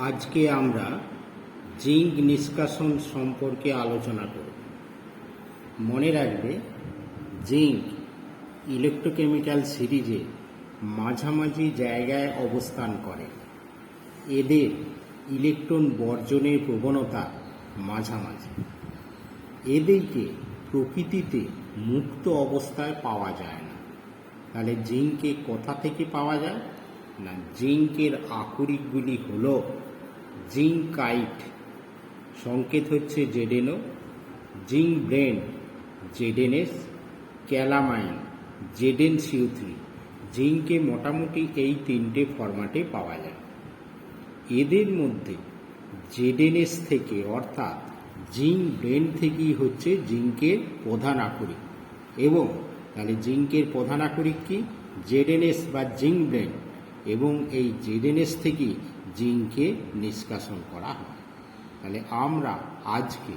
আজকে আমরা জিঙ্ক নিষ্কাশন সম্পর্কে আলোচনা করব। মনে রাখবে, জিঙ্ক ইলেকট্রোকেমিক্যাল সিরিজে মাঝামাঝি জায়গায় অবস্থান করে। এদের ইলেকট্রন বর্জনের প্রবণতা মাঝামাঝি। এদেরকে প্রকৃতিতে মুক্ত অবস্থায় পাওয়া যায় না। তাহলে জিঙ্কে কোথা থেকে পাওয়া যায় না, জিঙ্কের আকরিকগুলি হল জিঙ্কাইট, সংকেত হচ্ছে জেডেনও, জিঙ্ক ব্লেন্ড জেডেনএস, ক্যালামাইন জেডেনসিও3। জিঙ্কে মোটামুটি এই তিনটে ফরম্যাটে পাওয়া যায়। এদের মধ্যে জেডেনএস থেকে অর্থাৎ জিঙ্ক ব্লেন্ড থেকেই হচ্ছে জিঙ্কের প্রধান আকরিক। এবং তাহলে জিঙ্কের প্রধান আকরিক কি, জেডেনএস বা জিঙ্ক ব্লেন্ড, এবং এই জেডেনএস থেকেই জিঙ্কে নিষ্কাশন করা হয়। তাহলে আমরা আজকে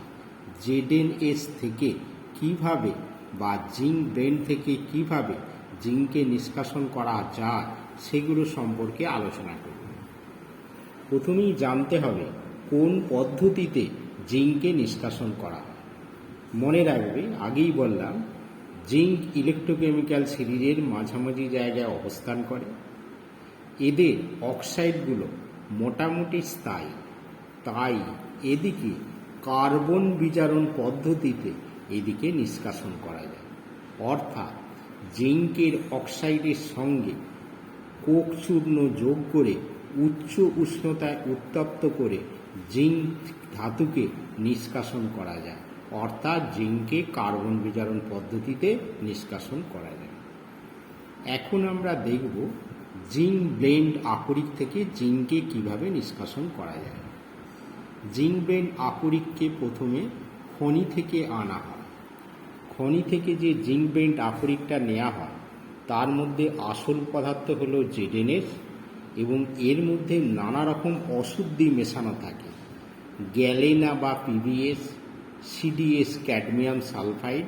জেডেনএস থেকে কিভাবে বা জিঙ্ক ব্লেন্ড থেকে কিভাবে জিঙ্কে নিষ্কাশন করা যায় সেগুলো সম্পর্কে আলোচনা করব। প্রথমেই জানতে হবে কোন পদ্ধতিতে জিঙ্কে নিষ্কাশন করা হয়। মনে রাখবে, আগেই বললাম, জিঙ্ক ইলেকট্রোকেমিক্যাল সিরিজের মাঝামাঝি জায়গায় অবস্থান করে। এদের অক্সাইডগুলো মোটামুটি স্থায়ী, তাই এদিকে কার্বন বিজারণ পদ্ধতিতে এদিকে নিষ্কাশন করা যায়। অর্থাৎ জিঙ্কের অক্সাইডের সঙ্গে কোক চূর্ণ যোগ করে উচ্চ উষ্ণতায় উত্তপ্ত করে জিঙ্ক ধাতুকে নিষ্কাশন করা যায়। অর্থাৎ জিঙ্কে কার্বন বিজারণ পদ্ধতিতে নিষ্কাশন করা যায়। এখন আমরা দেখব জিঙ্ক ব্লেন্ড আকরিক থেকে জিঙ্কে কিভাবে নিষ্কাশন করা যায়। জিঙ্ক ব্লেন্ড আকরিককে প্রথমে খনি থেকে আনা হয়। খনি থেকে যে জিঙ্ক ব্লেন্ড আকরিকটা নেওয়া হয় তার মধ্যে আসল পদার্থ হলো জেডেনএস, এবং এর মধ্যে নানা রকম অশুদ্ধি মেশানো থাকে। গ্যালেনা বা পিবিএস, সিডিএস ক্যাডমিয়াম সালফাইড,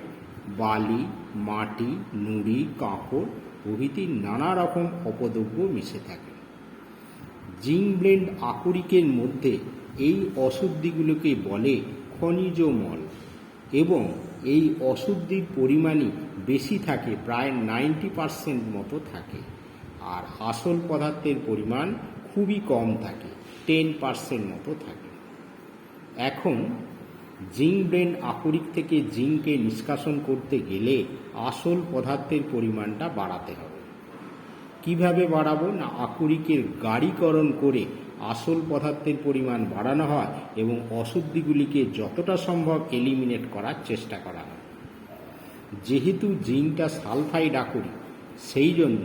বালি, মাটি, নুড়ি, কাঁকড় প্রভৃতি নানা রকম অপদ্রব্য মিশে থাকে। জিঙ্ক ব্লেন্ড আকরিকের মধ্যে এই অশুদ্ধিগুলোকে বলে খনিজ মল, এবং এই অশুদ্ধির পরিমাণই বেশি থাকে, প্রায় 90% মতো থাকে। আর আসল পদার্থের পরিমাণ খুবই কম থাকে, 10% মতো থাকে। এখন জিঙ্ক ব্লেন্ড আকরিক থেকে জিঙ্কে নিষ্কাশন করতে গেলে আসল পদার্থের পরিমাণটা বাড়াতে হবে। কিভাবে বাড়াবো না, আকরিকের গাঢ়ীকরণ করে আসল পদার্থের পরিমাণ বাড়ানো হয় এবং অশুদ্ধিগুলিকে যতটা সম্ভব এলিমিনেট করার চেষ্টা করা হয়। যেহেতু জিঙ্কটা সালফাইড আকরিক, সেই জন্য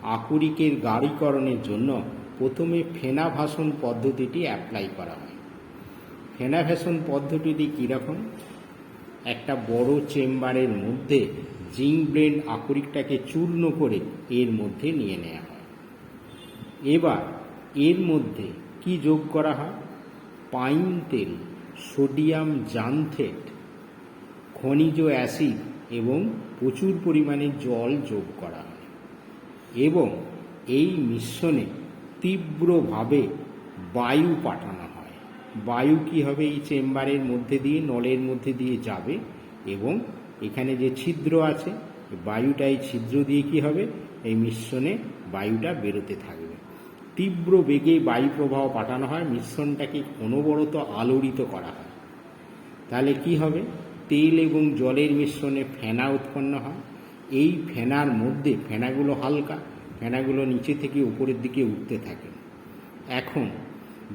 আকরিকের গাঢ়ীকরণের জন্য প্রথমে ফেনাভাসন পদ্ধতিটি অ্যাপ্লাই করা হয়। ফেনাভাসন পদ্ধতিটি কীরকম, একটা বড় চেম্বারের মধ্যে জিঙ্ক ব্লেন্ড আকরিকটাকে চূর্ণ করে এর মধ্যে নিয়ে নেওয়া হয়। এবার এর মধ্যে কি যোগ করা হয়, পাইন তেল, সোডিয়াম জানথেট, খনিজ অ্যাসিড এবং প্রচুর পরিমাণে জল যোগ করা হয়। এবং এই মিশ্রণে তীব্রভাবে বায়ু পাঠানো হয়। বায়ু কি হবে, এই চেম্বারের মধ্যে দিয়ে, নলের মধ্যে দিয়ে যাবে, এবং এখানে যে ছিদ্র আছে বায়ুটা এই ছিদ্র দিয়ে কি হবে, এই মিশ্রণে বায়ুটা বেরোতে থাকবে। তীব্র বেগে বায়ু প্রবাহ পাঠানো হয়, মিশ্রণটাকে অনবরত আলোড়িত করা হয়। তাহলে কি হবে, তেল এবং জলের মিশ্রণে ফেনা উৎপন্ন হয়। এই ফেনার মধ্যে, ফেনাগুলো হালকা, ফেনাগুলো নিচে থেকে উপরের দিকে উঠতে থাকে। এখন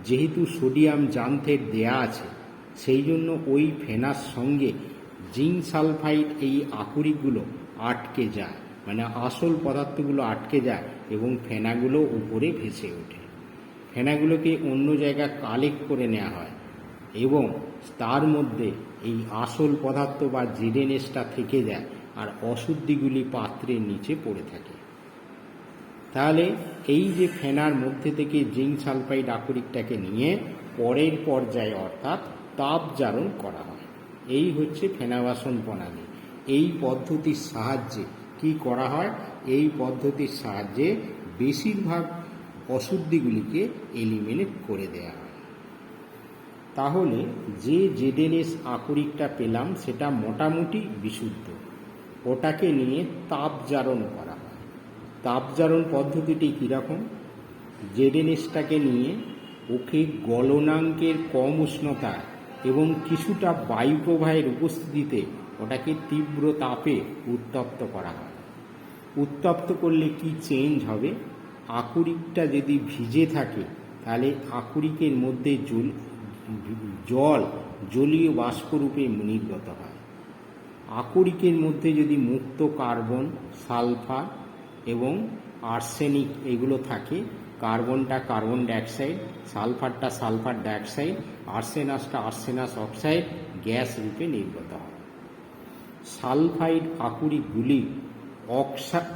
যেহেতু সোডিয়াম জানথেট দেয়া আছে, সেই জন্য ওই ফেনার সঙ্গে জিঙ্ক সালফাইড এই আকরিকগুলো আটকে যায়, মানে আসল পদার্থগুলো আটকে যায়, এবং ফেনাগুলো উপরে ভেসে ওঠে। ফেনাগুলোকে অন্য জায়গায় কালেক্ট করে নেওয়া হয়, এবং তার মধ্যে এই আসল পদার্থ বা জেডেনএসটা থেকে যায়, আর অশুদ্ধিগুলি পাত্রের নিচে পড়ে থাকে। তাহলে এই যে ফেনার মধ্যে থেকে জিঙ্ক সালফাইড আকরিকটাকে নিয়ে পরের পর্যায়ে অর্থাৎ তাপজারণ করা হয়। এই হচ্ছে ফেনাভাসন প্রণালী। এই পদ্ধতির সাহায্যে কি করা হয়, এই পদ্ধতির সাহায্যে বেশিরভাগ অশুদ্ধিগুলিকে এলিমিনেট করে দেওয়া হয়। তাহলে যে জেডএনএস আকরিকটা পেলাম সেটা মোটামুটি বিশুদ্ধ। ওটাকে নিয়ে তাপজারণ করা হয়। তাপজারণ পদ্ধতিটি কীরকম? জেডএনএসটাকে নিয়ে ওকে গলনাঙ্কের কম উষ্ণতা এবং কিছুটা বায়ুপ্রবাহের উপস্থিতিতে ওটাকে তীব্র তাপে উত্তপ্ত করা হয়। উত্তপ্ত করলে কি চেঞ্জ হবে? আকরিকটা যদি ভিজে থাকে তাহলে আকরিকের মধ্যে জল জলীয় বাষ্পরূপে নির্গত হয়। আকরিকের মধ্যে যদি মুক্ত কার্বন, সালফার এবং আর্সেনিক এগুলো থাকে, কার্বনটা কার্বন ডাইঅক্সাইড, সালফারটা সালফার ডাইঅক্সাইড, আর্সেনাসটা আর্সেনাস অক্সাইড গ্যাস রূপে নির্গত হয়। সালফাইড আকরিকগুলি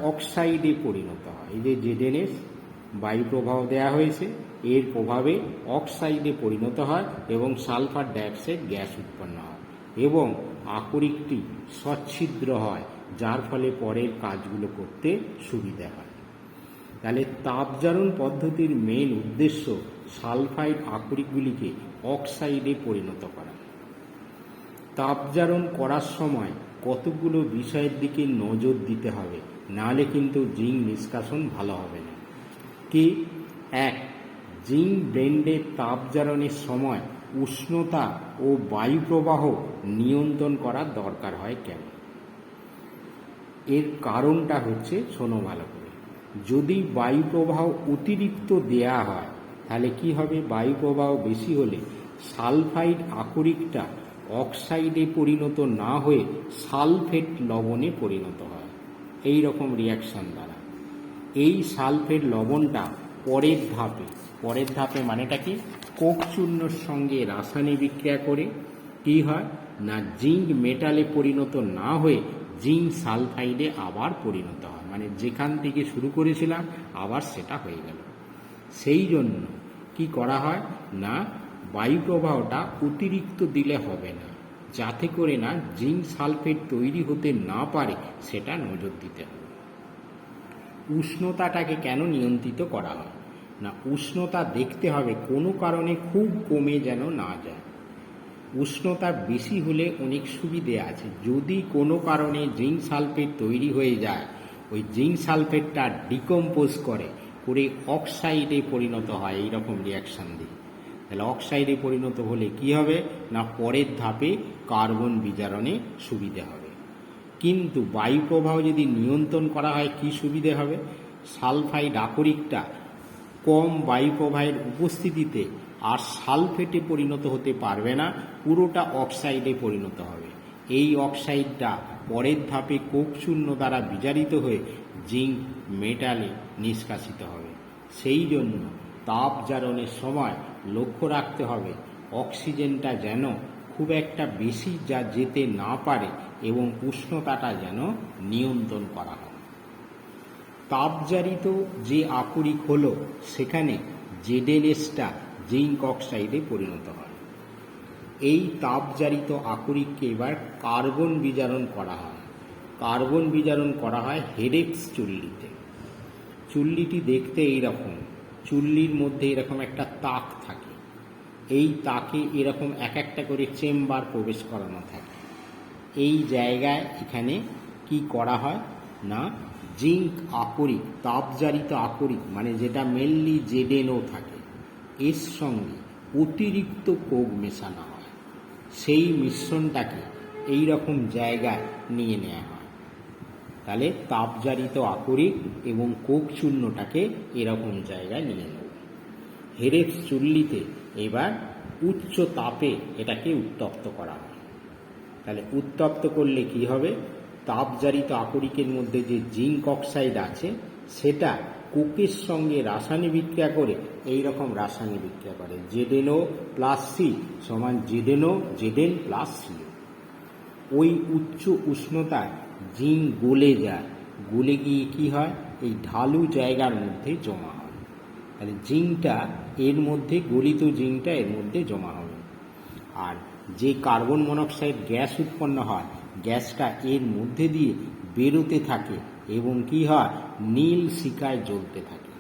অক্সাইডে পরিণত হয়। এই যে জেডএনএস বায়ুপ্রবাহ দেওয়া হয়েছে, এর প্রভাবে অক্সাইডে পরিণত হয় এবং সালফার ডাইঅক্সাইড গ্যাস উৎপন্ন হয় এবং আকরিকটি সচ্ছিদ্র হয়, যার ফলে পরের কাজগুলো করতে সুবিধা হয়। তাহলে তাপজারণ পদ্ধতির মেন উদ্দেশ্য সালফাইড আকরিকগুলিকে অক্সাইডে পরিণত করা। তাপজারণ করার সময় কতগুলো বিষয়ের দিকে নজর দিতে হবে, নাহলে কিন্তু জিঙ্ক নিষ্কাশন ভালো হবে না। কি? এক, জিঙ্ক ব্লেন্ডের তাপজারণের সময় উষ্ণতা ও বায়ুপ্রবাহ নিয়ন্ত্রণ করার দরকার হয় কেন? এর কারণটা হচ্ছে, শোনো ভালো করে, যদি বায়ুপ্রবাহ অতিরিক্ত দেয়া হয় তাহলে কি হবে? বায়ুপ্রবাহ বেশি হলে সালফাইড আকরিকটা অক্সাইডে পরিণত না হয়ে সালফেট লবণে পরিণত হয় এই রকম রিয়াকশন দ্বারা। এই সালফেট লবণটা পরের ধাপে মানেটা কি? কোক চূর্ণর সঙ্গে রাসায়নিক বিক্রিয়া করে কি হয় না, জিঙ্ক মেটালে পরিণত না হয়ে জিঙ্ক সালফাইডে আবার পরিণত হয়। মানে যেখান থেকে শুরু করেছিলাম আবার সেটা হয়ে গেল। সেই জন্য কি করা হয় না, বায়ুপ্রবাহটা অতিরিক্ত দিলে হবে না, যাতে করে না জিঙ্ক সালফেট তৈরি হতে না পারে সেটা নজর দিতে হবে। উষ্ণতাটাকে কেন নিয়ন্ত্রিত করা হয় না, উষ্ণতা দেখতে হবে কোনো কারণে খুব কমে যেন না যায়। উষ্ণতা বেশি হলে অনেক সুবিধে আছে। যদি কোনো কারণে জিঙ্ক সালফেট তৈরি হয়ে যায়, ওই জিঙ্ক সালফেটটা ডিকম্পোজ করে অক্সাইডে পরিণত হয় এইরকম রিয়াকশান দিয়ে। তাহলে অক্সাইডে পরিণত হলে কি হবে না, পরের ধাপে কার্বন বিজারণে সুবিধে হবে। কিন্তু বায়ুপ্রবাহ যদি নিয়ন্ত্রণ করা হয় কি সুবিধে হবে? সালফাইড আকরিকটা কম বায়ুপ্রবাহের উপস্থিতিতে আর সালফেটে পরিণত হতে পারবে না, পুরোটা অক্সাইডে পরিণত হবে। এই অক্সাইডটা পরের ধাপে কোক চূর্ণ দ্বারা বিজারিত হয়ে জিঙ্ক মেটালে নিষ্কাশিত হবে। সেই জন্য তাপজারণের সময় লক্ষ্য রাখতে হবে অক্সিজেনটা যেন খুব একটা বেশি যেতে না পারে এবং উষ্ণতাটা যেন নিয়ন্ত্রণ করা হয়। তাপজারিত যে আকরিক হলো সেখানে জেডএনএসটা জিঙ্ক অক্সাইডে পরিণত হয়। এই তাপজারিত আকরিককে এবার কার্বন বিজারণ করা হয়। কার্বন বিজারণ করা হয় হেডেক্স চুল্লিতে। চুল্লিটি দেখতে এইরকম, চুল্লির মধ্যে এরকম একটা তাক থাকে, এই তাকে এরকম এক একটা করে চেম্বার প্রবেশ করানো থাকে। এই জায়গায় এখানে কি করা হয় না, জিঙ্ক আকরিক, তাপজারিত আকরিক মানে যেটা মেনলি জেডএনও থাকে, এর সঙ্গে অতিরিক্ত কোক মেশানো হয়। সেই মিশ্রণটাকে এই রকম জায়গায় নিয়ে নেওয়া হয়। তাহলে তাপজারিত আকরিক এবং কোক চূর্ণটাকে এরকম জায়গায় নিয়ে নেব। হেরেক্স চুল্লিতে এবার উচ্চ তাপে এটাকে উত্তপ্ত করা হয়। তাহলে উত্তপ্ত করলে কি হবে, তাপজারিত আকরিকের মধ্যে যে জিঙ্ক অক্সাইড আছে সেটা কোকের সঙ্গে রাসায়নিক বিক্রিয়া করে এই রকম রাসায়নিক বিক্রিয়া করে, জেডএনও প্লাস সি সমান জেডএন প্লাস সি। ওই উচ্চ উষ্ণতায় জিঙ্ক গলে যায়, গলে গিয়ে কি হয়, এই ঢালু জায়গার মধ্যে জমা হয়। তাহলে জিঙ্কটা এর মধ্যে, গলিত জিঙ্কটা এর মধ্যে জমা হবে। আর যে কার্বন মনোক্সাইড গ্যাস উৎপন্ন হয়, গ্যাসটা এর মধ্যে দিয়ে বেরোতে থাকে এবং কি হয়, নীল শিখায় জ্বলতে থাকে।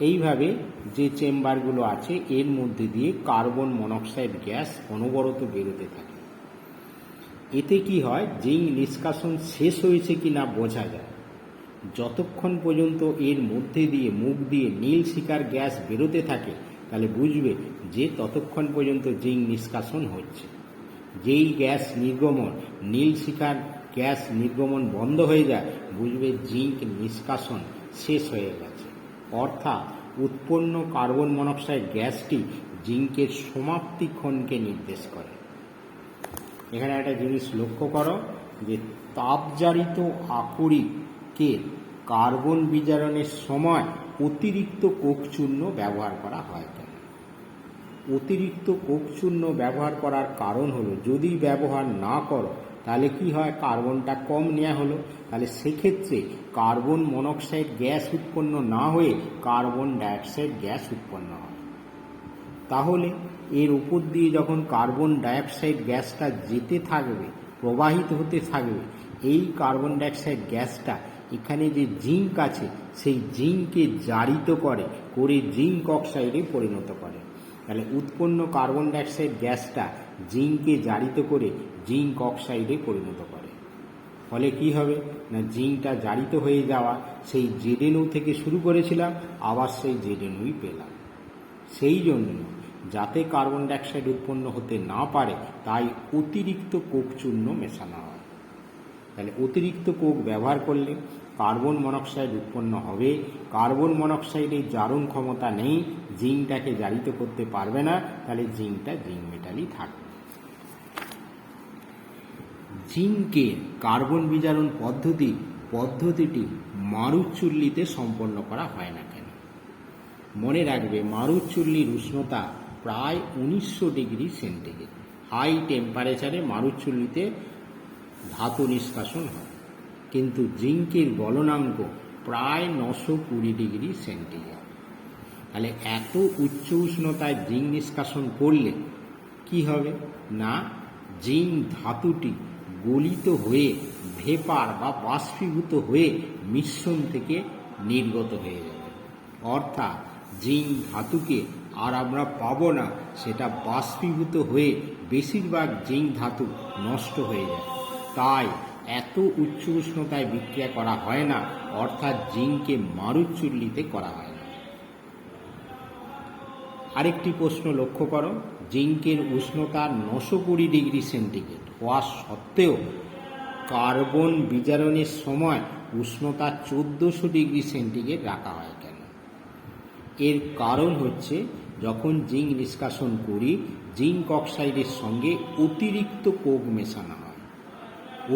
এইভাবে যে চেম্বারগুলো আছে এর মধ্যে দিয়ে কার্বন মনোক্সাইড গ্যাস অনবরত বেরোতে থাকে। এতে কি হয়, জিঙ্ক নিষ্কাশন শেষ হয়েছে কি না বোঝা যায়। যতক্ষণ পর্যন্ত এর মধ্যে দিয়ে মুখ দিয়ে নীল শিকার গ্যাস বেরোতে থাকে তাহলে বুঝবে যে ততক্ষণ পর্যন্ত জিঙ্ক নিষ্কাশন হচ্ছে। যেই গ্যাস নির্গমন নীল শিকার গ্যাস নির্গমন বন্ধ হয়ে যায় বুঝবে জিঙ্ক নিষ্কাশন শেষ হয়ে গেছে। অর্থাৎ উৎপন্ন কার্বন মনোক্সাইড গ্যাসটি জিঙ্কের সমাপ্তিক্ষণকে নির্দেশ করে। এখানে একটা জিনিস লক্ষ্য করো যে তাপজারিত আকরিকে কার্বন বিজারণের সময় অতিরিক্ত কোক চূর্ণ ব্যবহার করা হয় কেন? অতিরিক্ত কোক চূর্ণ ব্যবহার করার কারণ হলো যদি ব্যবহার না করো তাহলে কি হয়, কার্বনটা কম নেওয়া হলো, তাহলে সেক্ষেত্রে কার্বন মনোক্সাইড গ্যাস উৎপন্ন না হয়ে কার্বন ডাইঅক্সাইড গ্যাস উৎপন্ন হয়। তাহলে এর উপর দিয়ে যখন কার্বন ডাইঅক্সাইড গ্যাসটা যেতে থাকবে, প্রবাহিত হতে থাকবে, এই কার্বন ডাইঅক্সাইড গ্যাসটা এখানে যে জিঙ্ক আছে সেই জিঙ্ককে জারিত করে জিঙ্ক অক্সাইডে পরিণত করে। তাহলে উৎপন্ন কার্বন ডাইঅক্সাইড গ্যাসটা জিঙ্ককে জারিত করে জিঙ্ক অক্সাইডে পরিণত করে। ফলে কি হবে না, জিঙ্কটা জারিত হয়ে যাওয়া, সেই জেডেনও থেকে শুরু করেছিলাম আবার সেই জেডেনুই পেলাম। সেই জন্য যাতে কার্বন ডাইঅক্সাইড উৎপন্ন হতে না পারে তাই অতিরিক্ত কোক চূর্ণ মেশানো হয়। তাহলে অতিরিক্ত কোক ব্যবহার করলে কার্বন মনোক্সাইড উৎপন্ন হবে। কার্বন মনোক্সাইডের জারণ ক্ষমতা নেই, জিঙ্কটাকে জারিত করতে পারবে না, তাহলে জিঙ্কটা জিঙ্ক মেটালই থাকবে। জিঙ্কের কার্বন বিজারণ পদ্ধতিটি মারুচুল্লিতে সম্পন্ন করা হয় না কেন? মনে রাখবে মারুচুল্লির উষ্ণতা প্রায় 1900 ডিগ্রি সেন্টিগ্রেড। হাই টেম্পারেচারে মারুচুল্লিতে ধাতু নিষ্কাশন হয়, কিন্তু জিঙ্কের গলনাঙ্ক প্রায় 920 ডিগ্রি সেন্টিগ্রেড। তাহলে এত উচ্চ উষ্ণতায় জিঙ্ক নিষ্কাশন করলে কি হবে না, জিঙ্ক ধাতুটি গলিত হয়ে ভেপার বা বাষ্পীভূত হয়ে মিশ্রণ থেকে নির্গত হয়ে যাবে। অর্থাৎ জিঙ্ক ধাতুকে আর আমরা পাবো না, সেটা বাষ্পীভূত হয়ে বেশিরভাগ জিঙ্ক ধাতু নষ্ট হয়ে যায়। তাই এত উচ্চ উষ্ণতায় বিক্রিয়া করা হয় না, অর্থাৎ জিঙ্ককে মারুচুল্লিতে করা হয় না। আরেকটি প্রশ্ন লক্ষ্য করো, জিঙ্কের উষ্ণতা 920 ডিগ্রি সেন্টিগ্রেড হওয়া সত্ত্বেও কার্বন বিজারণের সময় উষ্ণতা 1400 ডিগ্রি সেন্টিগ্রেড রাখা হয় কেন? এর কারণ হচ্ছে যখন জিঙ্ক নিষ্কাশন করি জিঙ্ক অক্সাইডের সঙ্গে অতিরিক্ত কোক মেশানো হয়।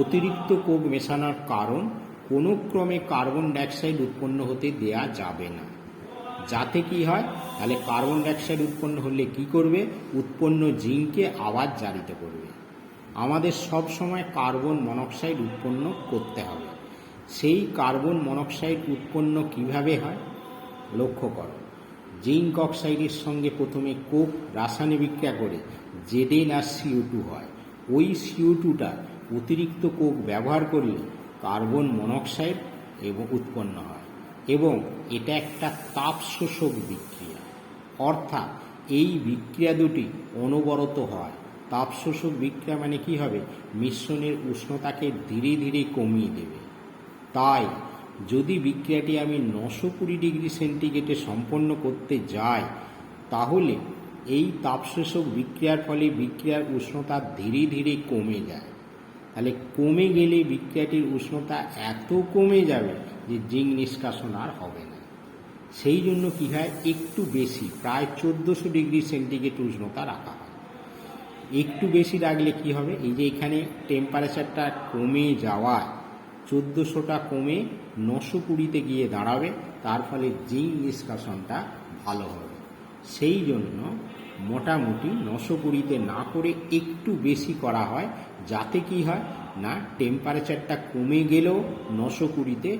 অতিরিক্ত কোক মেশানোর কারণ কোনো ক্রমে কার্বন ডাইঅক্সাইড উৎপন্ন হতে দেয়া যাবে না। যাতে কি হয়, তাহলে কার্বন ডাইঅক্সাইড উৎপন্ন হলে কি করবে, উৎপন্ন জিঙ্ককে আবার জারিত করবে। আমাদের সব সময় কার্বন মনোক্সাইড উৎপন্ন করতে হবে। সেই কার্বন মনোক্সাইড উৎপন্ন কিভাবে হয় লক্ষ্য করো, জিঙ্ক অক্সাইডের সঙ্গে প্রথমে কোক রাসায়নিক বিক্রিয়া করে জেডেন আর CO2 হয়। ওই CO2টা অতিরিক্ত কোক ব্যবহার করলে কার্বন মনোক্সাইড উৎপন্ন হয় এবং এটা একটা তাপ শোষক বিক্রিয়া। অর্থাৎ এই বিক্রিয়া দুটি অনবরত হয়। তাপ শোষক বিক্রিয়া মানে কি হবে, মিশ্রণের উষ্ণতাকে ধীরে ধীরে কমিয়ে দেবে। তাই যদি বিক্রিয়াটি আমি 920 ডিগ্রি সেন্টিগ্রেডে সম্পন্ন করতে যাই তাহলে এই তাপশোষক বিক্রিয়ার ফলে বিক্রিয়ার উষ্ণতা ধীরে ধীরে কমে যায়। তাহলে কমে গেলে বিক্রিয়াটির উষ্ণতা এত কমে যাবে যে জিঙ্ক নিষ্কাশন আর হবে না। সেই জন্য কী হয়, একটু বেশি প্রায় 1400 ডিগ্রি সেন্টিগ্রেড উষ্ণতা রাখা হয়। একটু বেশি রাখলে কি হবে, এই যে এখানে টেম্পারেচারটা কমে যাওয়ায় 1400টা কমে 920তে গিয়ে দাঁড়াবে, তার ফলে জিঙ্ক নিষ্কাশনটা ভালো হবে। সেই জন্য মোটামুটি 920তে না করে একটু বেশি করা হয়, যাতে কি হয় না টেম্পারেচারটা কমে গেলেও 920তে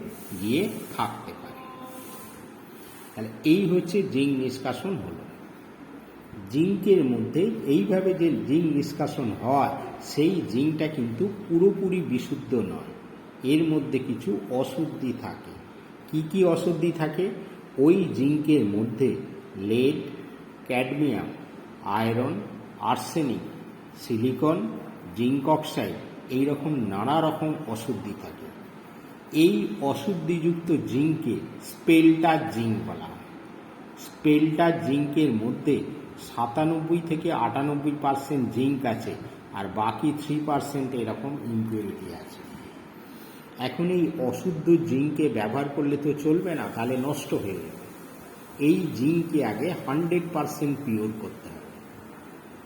গিয়ে থাকতে পারে। তাহলে এই হচ্ছে জিঙ্ক নিষ্কাশন হলো। জিঙ্কের মধ্যে এইভাবে যে জিঙ্ক নিষ্কাশন হয় সেই জিঙ্কটা কিন্তু পুরোপুরি বিশুদ্ধ নয়, এর মধ্যে কিছু অশুদ্ধি থাকে। কি কি অশুদ্ধি থাকে, ওই জিঙ্কের মধ্যে lead, cadmium, iron, arsenic, silicon, zinc oxide এইরকম নানা রকম অশুদ্ধি থাকে। এই অশুদ্ধিযুক্ত জিঙ্ককে স্পেল্টার জিঙ্ক বলা হয়। স্পেল্টার জিঙ্কের মধ্যে 97 থেকে 98% জিঙ্ক আছে, আর বাকি 3% এরকম ইম্পিউরিটি আছে। এখন এই অশুদ্ধ জিঙ্ককে ব্যবহার করলে তো চলবে না, তাহলে নষ্ট হয়ে যাবে। এই জিঙ্ককে আগে 100% পিওর করতে হবে।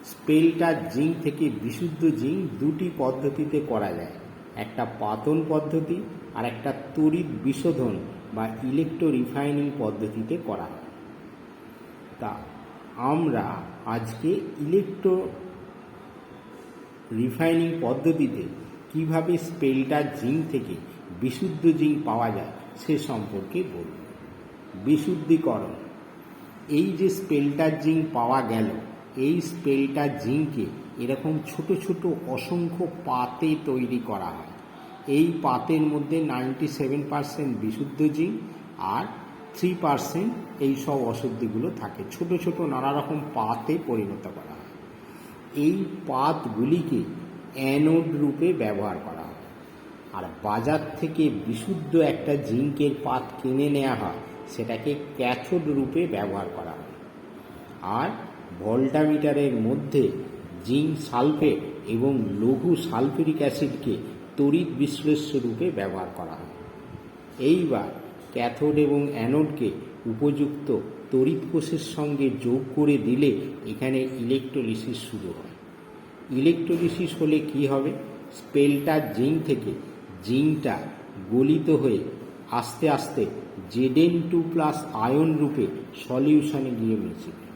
স্পেল্টার জিঙ্ক থেকে বিশুদ্ধ জিঙ্ক দুটি পদ্ধতিতে করা যায়, একটা পাতন পদ্ধতি আর একটা তড়িৎ বিশোধন বা ইলেকট্রো রিফাইনিং পদ্ধতিতে করা হয়। তা আমরা আজকে ইলেকট্রো রিফাইনিং পদ্ধতিতে কিভাবে স্পেল্টার জিঙ্ক থেকে বিশুদ্ধ জিঙ্ক পাওয়া যায় সে সম্পর্কে বলব। বিশুদ্ধিকরণ। এই যে স্পেল্টার জিঙ্ক পাওয়া গেল, এই স্পেল্টার জিঙ্ককে এরকম ছোট ছোট অসংখ্য পাতে তৈরি করা হয়। এই পাতের মধ্যে 97% বিশুদ্ধ জিঙ্ক আর 3% এই সব অশুদ্ধিগুলো থাকে। ছোট ছোট নানা রকম পাতে পরিণত করা হয়। এই পাতগুলিকে অ্যানোড রূপে ব্যবহার করা হয়। আর বাজার থেকে বিশুদ্ধ একটা জিঙ্কের পাত কিনে নেওয়া হয়, সেটাকে ক্যাথোড রূপে ব্যবহার করা হয়। আর ভোল্টামিটারের মধ্যে জিঙ্ক সালফেট এবং লঘু সালফিউরিক অ্যাসিডকে তড়িৎ বিশ্লেষ্য রূপে ব্যবহার করা হয়। এইবার ক্যাথোড এবং অ্যানোডকে উপযুক্ত তড়িৎ কোষের সঙ্গে যোগ করে দিলে এখানে ইলেকট্রোলিসিস শুরু হয়। ইলেকট্রোলিসিস হলে কি হবে? স্পেল্টার জিঙ্ক থেকে জিঙ্কটা গলিত হয়ে আস্তে আস্তে Zn2+ আয়ন রূপে সলিউশনে গিয়ে মিশবে,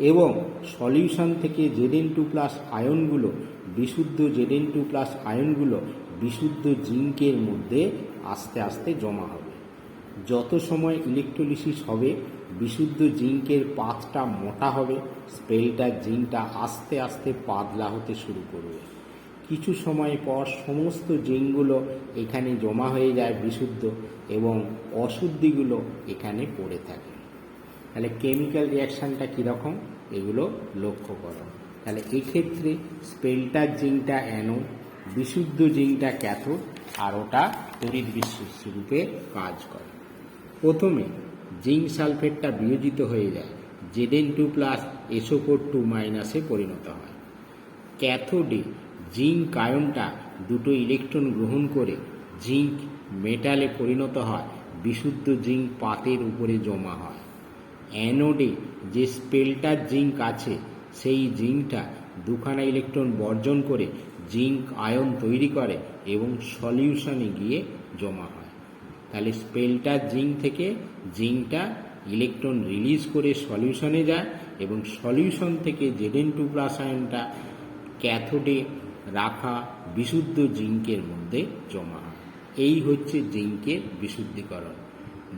এবং সলিউশন থেকে Zn2+ আয়নগুলো বিশুদ্ধ Zn2+ আয়নগুলো বিশুদ্ধ জিঙ্কের মধ্যে আস্তে আস্তে জমা হবে। যত সময় ইলেকট্রোলিসিস হবে বিশুদ্ধ জিঙ্কের পাতটা মোটা হবে, স্পেল্টার জিঙ্কটা আস্তে আস্তে পাতলা হতে শুরু করবে। কিছু সময় পর সমস্ত জিঙ্কগুলো এখানে জমা হয়ে যায় বিশুদ্ধ, এবং অশুদ্ধিগুলো এখানে পড়ে থাকে। তাহলে কেমিক্যাল রিয়াকশানটা কীরকম এগুলো লক্ষ্য করো। তাহলে এক্ষেত্রে স্পেল্টার জিঙ্কটা অ্যানোড, বিশুদ্ধ জিঙ্কটা ক্যাথোড, আর ওটা তড়িৎ বিশ্লেষ্য রূপে কাজ করে। প্রথমে জিঙ্ক সালফেটটা বিয়োজিত হয়ে যায়, Zn2+ SO4 2- পরিণত হয়। ক্যাথোডে জিঙ্ক আয়নটা দুটো ইলেকট্রন গ্রহণ করে জিঙ্ক মেটালে পরিণত হয়, বিশুদ্ধ জিঙ্ক পাতের উপরে জমা হয়। অ্যানোডে যে স্পেল্টার জিঙ্ক আছে সেই জিঙ্কটা দুখানা ইলেকট্রন বর্জন করে জিঙ্ক আয়ন তৈরি করে এবং সলিউশনে গিয়ে জমা হয়। তাহলে স্পেল্টার জিঙ্ক থেকে জিঙ্কটা ইলেকট্রন রিলিজ করে সলিউশনে যায়, এবং সলিউশন থেকে Zn2+ আয়নটা ক্যাথোডে রাখা বিশুদ্ধ জিঙ্কের মধ্যে জমা হয়। এই হচ্ছে জিঙ্কের বিশুদ্ধিকরণ।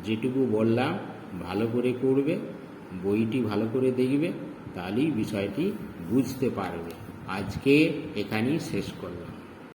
যেটুকু বললাম ভালো করে করবে, বইটি ভালো করে দেখবে, তাহলেই বিষয়টি বুঝতে পারবে। আজকে এখানেই শেষ করলাম।